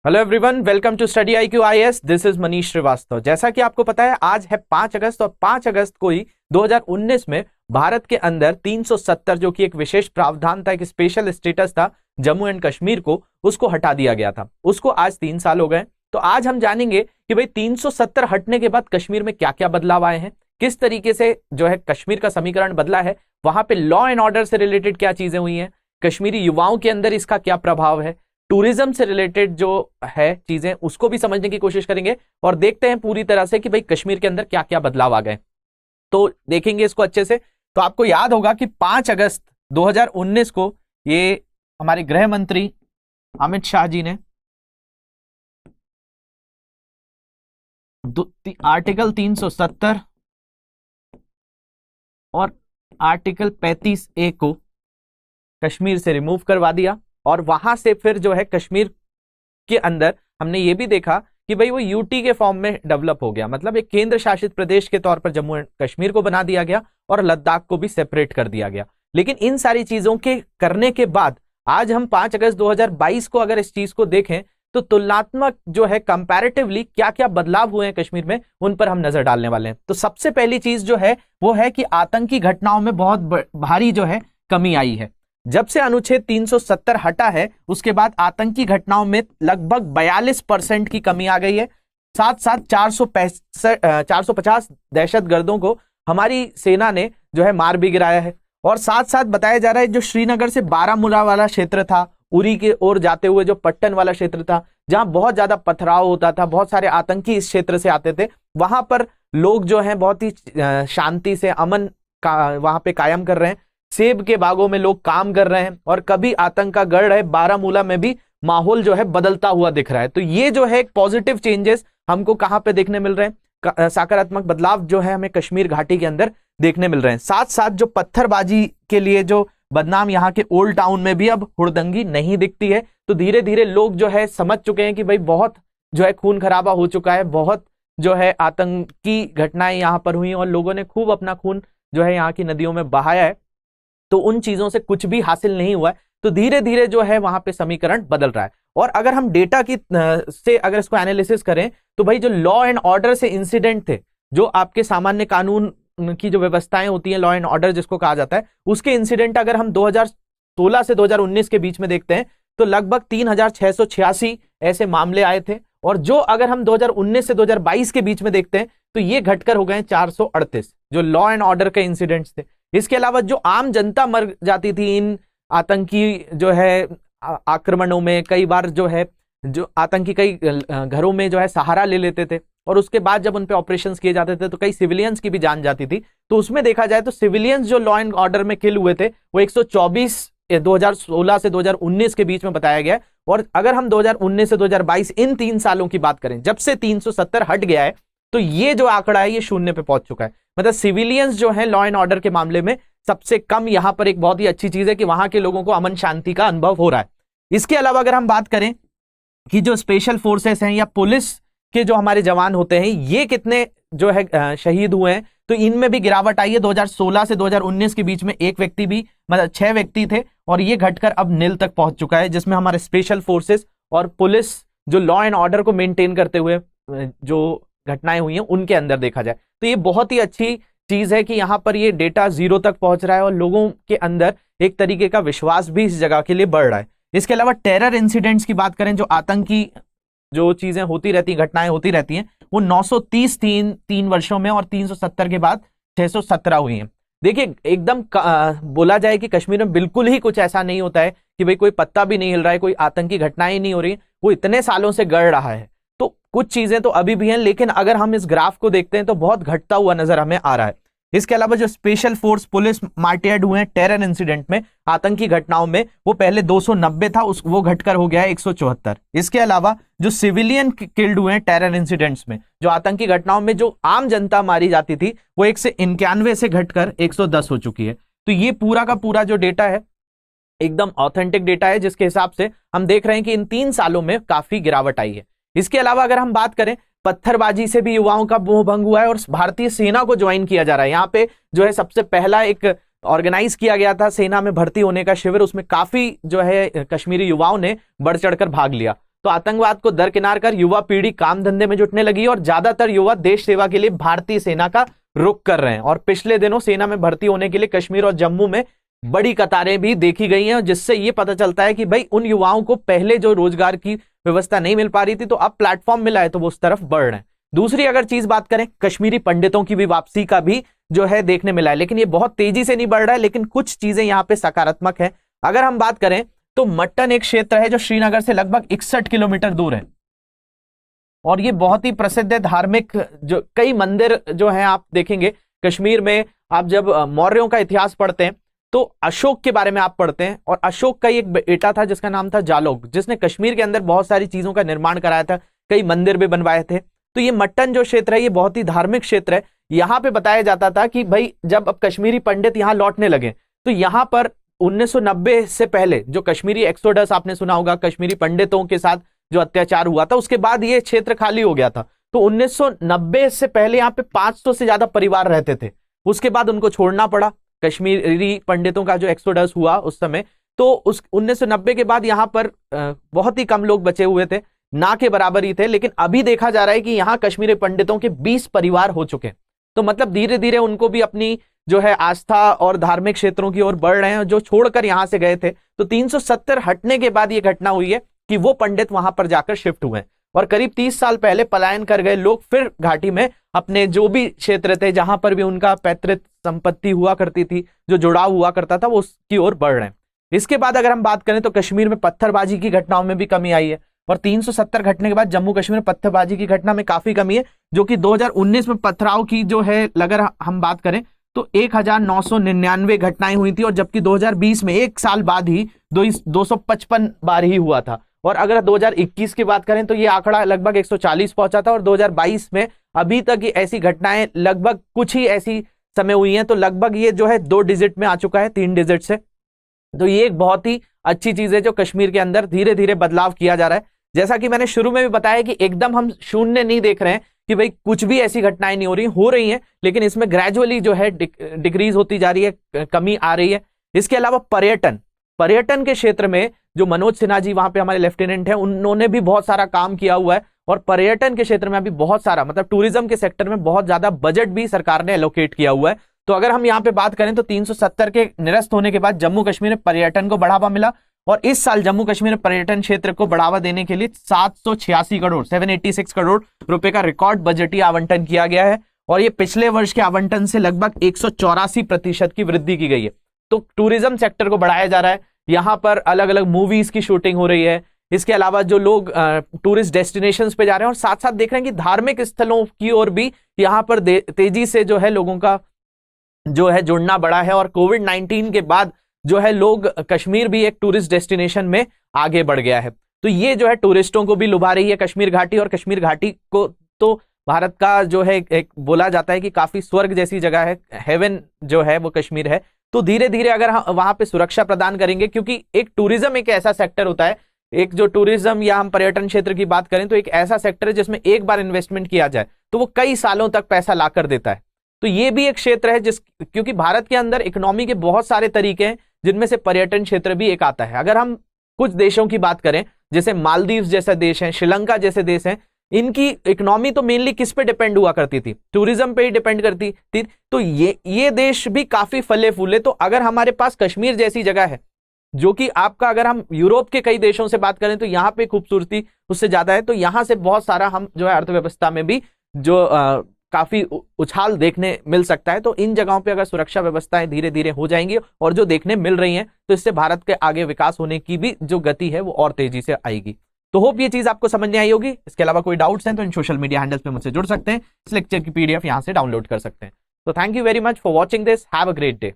Hello everyone, welcome to study IQ IAS। This is Manish Srivastava. जैसा कि आपको पता है, आज है 5 अगस्त और 5 अगस्त को ही 2019 में भारत के अंदर 370 जो कि एक विशेष प्रावधान था, एक स्पेशल स्टेटस था जम्मू एंड कश्मीर को, उसको हटा दिया गया था। उसको आज 3 साल हो गए। तो आज हम जानेंगे कि भाई 370 हटने के बाद कश्मीर में क्या क्या बदलाव आए हैं, किस तरीके से जो है कश्मीर का समीकरण बदला है, वहां पे लॉ एंड ऑर्डर से रिलेटेड क्या चीजें हुई हैं, कश्मीरी युवाओं के अंदर इसका क्या प्रभाव है, टूरिज्म से रिलेटेड जो है चीजें उसको भी समझने की कोशिश करेंगे और देखते हैं पूरी तरह से कि भाई कश्मीर के अंदर क्या क्या बदलाव आ गए। तो देखेंगे इसको अच्छे से। तो आपको याद होगा कि 5 अगस्त 2019 को ये हमारे गृह मंत्री अमित शाह जी ने आर्टिकल 370 और आर्टिकल 35A को कश्मीर से रिमूव करवा दिया और वहां से फिर जो है कश्मीर के अंदर हमने ये भी देखा कि भाई वो यूटी के फॉर्म में डेवलप हो गया, मतलब एक केंद्र शासित प्रदेश के तौर पर जम्मू एंड कश्मीर को बना दिया गया और लद्दाख को भी सेपरेट कर दिया गया। लेकिन इन सारी चीजों के करने के बाद आज हम 5 अगस्त 2022 को अगर इस चीज को देखें तो तुलनात्मक जो है कंपैरेटिवली क्या क्या बदलाव हुए हैं कश्मीर में, उन पर हम नजर डालने वाले हैं। तो सबसे पहली चीज जो है वो है कि आतंकी घटनाओं में बहुत भारी जो है कमी आई है। जब से अनुच्छेद 370 हटा है उसके बाद आतंकी घटनाओं में लगभग 42% की कमी आ गई है। साथ साथ 450 दहशतगर्दों को हमारी सेना ने जो है मार भी गिराया है। और साथ साथ बताया जा रहा है जो श्रीनगर से बारामूला वाला क्षेत्र था, उरी की ओर जाते हुए जो पट्टन वाला क्षेत्र था, जहां बहुत ज्यादा पथराव होता था, बहुत सारे आतंकी इस क्षेत्र से आते थे, वहां पर लोग जो है बहुत ही शांति से अमन का वहां पे कायम कर रहे हैं। सेब के बागों में लोग काम कर रहे हैं और कभी आतंक का गढ़ है बारामूला में भी माहौल जो है बदलता हुआ दिख रहा है। तो ये जो है एक पॉजिटिव चेंजेस हमको कहां पे देखने मिल रहे हैं, सकारात्मक बदलाव जो है हमें कश्मीर घाटी के अंदर देखने मिल रहे हैं। साथ साथ जो पत्थरबाजी के लिए जो बदनाम यहाँ के ओल्ड टाउन में भी अब हुड़दंगी नहीं दिखती है। तो धीरे धीरे लोग जो है समझ चुके हैं कि भाई बहुत जो है खून खराबा हो चुका है, बहुत जो है आतंकी घटनाएं यहाँ पर हुई और लोगों ने खूब अपना खून जो है यहाँ की नदियों में बहाया है। तो उन चीजों से कुछ भी हासिल नहीं हुआ है। तो धीरे धीरे जो है वहां पे समीकरण बदल रहा है। और अगर हम डेटा की से अगर इसको एनालिसिस करें तो भाई जो लॉ एंड ऑर्डर से इंसिडेंट थे, जो आपके सामान्य कानून की जो व्यवस्थाएं होती हैं, लॉ एंड ऑर्डर जिसको कहा जाता है, उसके इंसिडेंट अगर हम 2016 से 2019 के बीच में देखते हैं तो लगभग 3686 ऐसे मामले आए थे। और जो अगर हम 2019 से 2022 के बीच में देखते हैं तो ये घटकर हो गए 438 जो लॉ एंड ऑर्डर के इंसिडेंट्स थे। इसके अलावा जो आम जनता मर जाती थी इन आतंकी जो है आक्रमणों में, कई बार जो है जो आतंकी कई घरों में जो है सहारा ले लेते थे और उसके बाद जब उन पे ऑपरेशंस किए जाते थे तो कई सिविलियंस की भी जान जाती थी। तो उसमें देखा जाए तो सिविलियंस जो लॉ एंड ऑर्डर में किल हुए थे वो 124 2016 से 2019 के बीच में बताया गया। और अगर हम 2019 से 2022 इन 3 सालों की बात करें, जब से 370 हट गया है, तो ये जो आंकड़ा है ये 0 पे पहुंच चुका है। मतलब सिविलियंस जो है लॉ एंड ऑर्डर के मामले में सबसे कम, यहां पर एक बहुत ही अच्छी चीज है कि वहां के लोगों को अमन शांति का अनुभव हो रहा है। इसके अलावा अगर हम बात करें कि जो स्पेशल फोर्सेस हैं या पुलिस के जो हमारे जवान होते हैं, ये कितने जो है शहीद हुए हैं, तो इनमें भी गिरावट आई है। 2016 से 2019 के बीच में एक व्यक्ति भी, मतलब 6 व्यक्ति थे और ये घटकर अब नील तक पहुंच चुका है, जिसमें हमारे स्पेशल फोर्सेस और पुलिस जो लॉ एंड ऑर्डर को मेंटेन करते हुए जो घटनाएं हुई हैं उनके अंदर देखा जाए तो ये बहुत ही अच्छी चीज है कि यहाँ पर ये डेटा 0 तक पहुंच रहा है और लोगों के अंदर एक तरीके का विश्वास भी इस जगह के लिए बढ़ रहा है। इसके अलावा टेरर इंसिडेंट्स की बात करें, जो आतंकी जो चीजें होती रहती, घटनाएं होती रहती हैं, वो 930 तीन वर्षों में और 370 के बाद 617 हुई हैं। देखिए एकदम बोला जाए कि कश्मीर में बिल्कुल ही कुछ ऐसा नहीं होता है कि भाई कोई पत्ता भी नहीं हिल रहा है, कोई आतंकी घटनाएं नहीं हो रही, वो इतने सालों से गढ़ रहा है। तो कुछ चीजें तो अभी भी हैं, लेकिन अगर हम इस ग्राफ को देखते हैं तो बहुत घटता हुआ नजर हमें आ रहा है। इसके अलावा जो स्पेशल फोर्स पुलिस मार्टियर्ड हुए हैं टेरर इंसिडेंट में, आतंकी घटनाओं में, वो पहले 290 था, वो घटकर हो गया है 174। इसके अलावा जो सिविलियन किल्ड हुए हैं टेरर इंसिडेंट्स में, जो आतंकी घटनाओं में जो आम जनता मारी जाती थी, वो 191 से घटकर 110 हो चुकी है। तो ये पूरा का पूरा जो डेटा है एकदम ऑथेंटिक डेटा है, जिसके हिसाब से हम देख रहे हैं कि इन 3 सालों में काफी गिरावट आई है। इसके अलावा अगर हम बात करें, पत्थरबाजी से भी युवाओं का मोह भंग हुआ है और भारतीय सेना को ज्वाइन किया जा रहा है। यहाँ पे जो है सबसे पहला एक ऑर्गेनाइज किया गया था सेना में भर्ती होने का शिविर, उसमें काफी जो है कश्मीरी युवाओं ने बढ़ चढ़कर भाग लिया। तो आतंकवाद को दरकिनार कर युवा पीढ़ी काम धंधे में जुटने लगी और ज्यादातर युवा देश सेवा के लिए भारतीय सेना का रुख कर रहे हैं। और पिछले दिनों सेना में भर्ती होने के लिए कश्मीर और जम्मू में बड़ी कतारें भी देखी गई हैं, जिससे ये पता चलता है कि भाई उन युवाओं को पहले जो रोजगार की व्यवस्था नहीं मिल पा रही थी, तो अब प्लेटफॉर्म मिला है तो वो उस तरफ बढ़ रहे हैं। दूसरी अगर चीज बात करें, कश्मीरी पंडितों की भी वापसी का भी जो है देखने मिला है, लेकिन ये बहुत तेजी से नहीं बढ़ रहा है, लेकिन कुछ चीजें यहाँ पे सकारात्मक है। अगर हम बात करें तो मट्टन एक क्षेत्र है जो श्रीनगर से लगभग 61 किलोमीटर दूर है और ये बहुत ही प्रसिद्ध है। धार्मिक जो कई मंदिर जो हैं आप देखेंगे कश्मीर में। आप जब मौर्यों का इतिहास पढ़ते हैं तो अशोक के बारे में आप पढ़ते हैं, और अशोक का एक बेटा था जिसका नाम था जालोग, जिसने कश्मीर के अंदर बहुत सारी चीजों का निर्माण कराया था, कई मंदिर भी बनवाए थे। तो ये मट्टन जो क्षेत्र है ये बहुत ही धार्मिक क्षेत्र है। यहाँ पे बताया जाता था कि भाई जब अब कश्मीरी पंडित यहाँ लौटने लगे तो यहाँ पर 1990 से पहले जो कश्मीरी एक्सोडस आपने सुना होगा, कश्मीरी पंडितों के साथ जो अत्याचार हुआ था, उसके बाद ये क्षेत्र खाली हो गया था। तो 1990 से पहले यहाँ पे 500 से ज्यादा परिवार रहते थे, उसके बाद उनको छोड़ना पड़ा। कश्मीरी पंडितों का जो एक्सोडस हुआ उस समय, तो उस 1990 के बाद यहाँ पर बहुत ही कम लोग बचे हुए थे, ना के बराबर ही थे। लेकिन अभी देखा जा रहा है कि यहाँ कश्मीरी पंडितों के 20 परिवार हो चुके हैं। तो मतलब धीरे धीरे उनको भी अपनी जो है आस्था और धार्मिक क्षेत्रों की ओर बढ़ रहे हैं, जो छोड़कर यहां से गए थे। तो 370 हटने के बाद ये घटना हुई है कि वो पंडित वहां पर जाकर शिफ्ट हुए, और करीब 30 साल पहले पलायन कर गए लोग फिर घाटी में अपने जो भी क्षेत्र थे जहां पर भी उनका पैतृक संपत्ति हुआ करती थी, जो जुड़ाव हुआ करता था, वो उसकी ओर बढ़ रहे हैं। इसके बाद अगर हम बात करें तो कश्मीर में पत्थरबाजी की घटनाओं में भी कमी आई है, और 370 घटने के बाद जम्मू कश्मीर में पत्थरबाजी की घटना में काफी कमी है, जो कि 2019 में पथराव की जो है अगर हम बात करें तो 1999 घटनाएं हुई थी, और जबकि 2020 में एक साल बाद ही 255 बार ही हुआ था। और अगर 2021 की बात करें तो ये आंकड़ा लगभग 140 पहुंचा था, और 2022 में अभी तक ये ऐसी घटनाएं लगभग कुछ ही ऐसी समय हुई हैं, तो लगभग ये जो है 2 डिजिट में आ चुका है, 3 डिजिट से। तो ये एक बहुत ही अच्छी चीज है जो कश्मीर के अंदर धीरे धीरे बदलाव किया जा रहा है। जैसा कि मैंने शुरू में भी बताया कि एकदम हम शून्य नहीं देख रहे हैं कि भाई कुछ भी ऐसी घटनाएं नहीं हो रही हैं, लेकिन इसमें ग्रेजुअली जो है डिक्रीज होती जा रही है, कमी आ रही है। इसके अलावा पर्यटन के क्षेत्र में जो मनोज सिन्हा जी वहां पे हमारे लेफ्टिनेंट हैं, उन्होंने भी बहुत सारा काम किया हुआ है, और पर्यटन के क्षेत्र में अभी बहुत सारा मतलब टूरिज्म के सेक्टर में बहुत ज्यादा बजट भी सरकार ने एलोकेट किया हुआ है। तो अगर हम यहाँ पे बात करें तो 370 के निरस्त होने के बाद जम्मू कश्मीर में पर्यटन को बढ़ावा मिला, और इस साल जम्मू कश्मीर पर्यटन क्षेत्र को बढ़ावा देने के लिए 786 करोड़ रुपए का रिकॉर्ड बजटीय आवंटन किया गया है, और ये पिछले वर्ष के आवंटन से लगभग 184% की वृद्धि की गई है। तो टूरिज्म सेक्टर को बढ़ाया जा रहा है, यहाँ पर अलग अलग मूवीज की शूटिंग हो रही है। इसके अलावा जो लोग टूरिस्ट डेस्टिनेशंस पे जा रहे हैं, और साथ साथ देख रहे हैं कि धार्मिक स्थलों की ओर भी यहाँ पर तेजी से जो है लोगों का जो है जुड़ना बढ़ा है, और कोविड-19 के बाद जो है लोग कश्मीर भी एक टूरिस्ट डेस्टिनेशन में आगे बढ़ गया है। तो ये जो है टूरिस्टों को भी लुभा रही है कश्मीर घाटी, और कश्मीर घाटी को तो भारत का जो है एक बोला जाता है कि काफी स्वर्ग जैसी जगह है, हेवन जो है वो कश्मीर है। तो धीरे धीरे अगर हम वहां पे सुरक्षा प्रदान करेंगे, क्योंकि एक टूरिज्म एक ऐसा सेक्टर होता है, एक जो टूरिज्म या हम पर्यटन क्षेत्र की बात करें तो एक ऐसा सेक्टर है जिसमें एक बार इन्वेस्टमेंट किया जाए तो वो कई सालों तक पैसा ला कर देता है। तो ये भी एक क्षेत्र है क्योंकि भारत के अंदर इकोनॉमी के बहुत सारे तरीके हैं, जिनमें से पर्यटन क्षेत्र भी एक आता है। अगर हम कुछ देशों की बात करें, जैसे मालदीव जैसे देश हैं, श्रीलंका जैसे देश हैं, इनकी इकोनॉमी तो मेनली किस पे डिपेंड हुआ करती थी, टूरिज्म पे ही डिपेंड करती थी। तो ये देश भी काफी फले फूले। तो अगर हमारे पास कश्मीर जैसी जगह है, जो कि आपका अगर हम यूरोप के कई देशों से बात करें तो यहाँ पे खूबसूरती उससे ज्यादा है, तो यहाँ से बहुत सारा हम जो है अर्थव्यवस्था में भी जो काफी उछाल देखने मिल सकता है। तो इन जगहों पे अगर सुरक्षा व्यवस्थाएं धीरे धीरे हो जाएंगी और जो देखने मिल रही हैं, तो इससे भारत के आगे विकास होने की भी जो गति है वो और तेजी से आएगी। तो होप ये चीज आपको समझ में आई होगी। इसके अलावा कोई डाउट्स हैं तो इन सोशल मीडिया हैंडल्स पे मुझसे जुड़ सकते हैं। इस लेक्चर की पीडीएफ यहां से डाउनलोड कर सकते हैं। तो thank you very much for watching this. Have a great day.